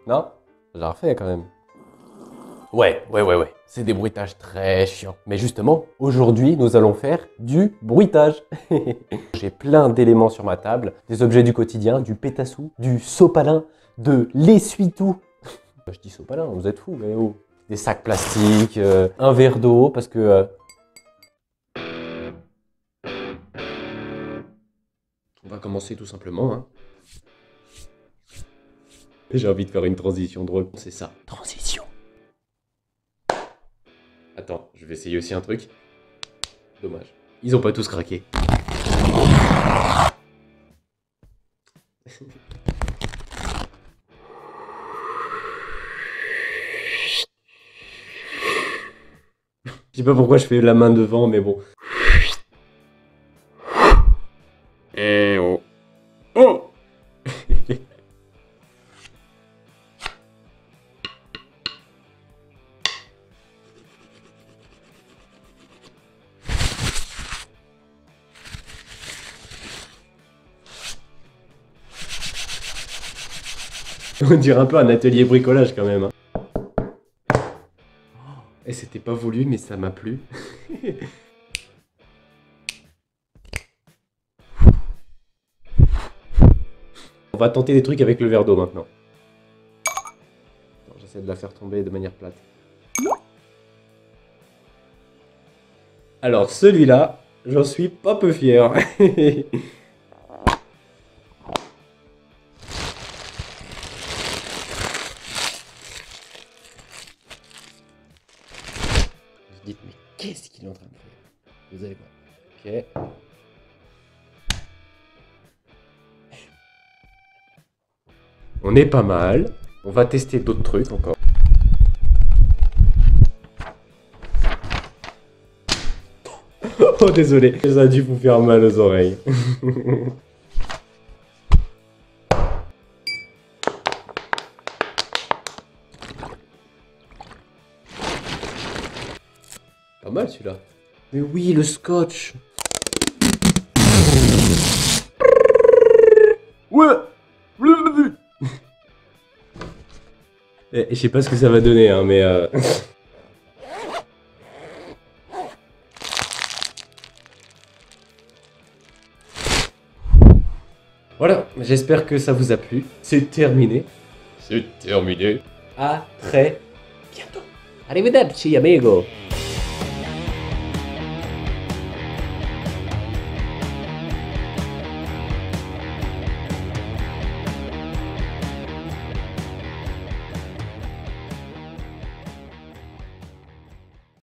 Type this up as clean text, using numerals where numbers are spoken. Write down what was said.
Non? J'ai refait quand même. Ouais. C'est des bruitages très chiants. Mais justement, aujourd'hui, nous allons faire du bruitage. J'ai plein d'éléments sur ma table. Des objets du quotidien, du pétassou, du sopalin, de l'essuie-tout. Je dis sopalin, vous êtes fous, mais oh. Des sacs plastiques, un verre d'eau, parce que... On va commencer tout simplement, hein. J'ai envie de faire une transition drôle. C'est ça. Transition. Attends, je vais essayer aussi un truc. Dommage. Ils ont pas tous craqué. Je sais pas pourquoi je fais la main devant, mais bon. Eh oh. Oh. On dirait un peu un atelier bricolage quand même. Hein. Et c'était pas voulu, mais ça m'a plu. On va tenter des trucs avec le verre d'eau maintenant. J'essaie de la faire tomber de manière plate. Alors celui-là, j'en suis pas peu fier. Vous dites, mais qu'est-ce qu'il est en train de faire? Vous allez voir. Ok. On est pas mal. On va tester d'autres trucs encore. Oh désolé, ça a dû vous faire mal aux oreilles. Pas mal celui-là. Mais oui, le scotch. Ouais. Je sais pas ce que ça va donner, hein, mais... Voilà, j'espère que ça vous a plu. C'est terminé. C'est terminé. À très bientôt. Arrivederci, amigo.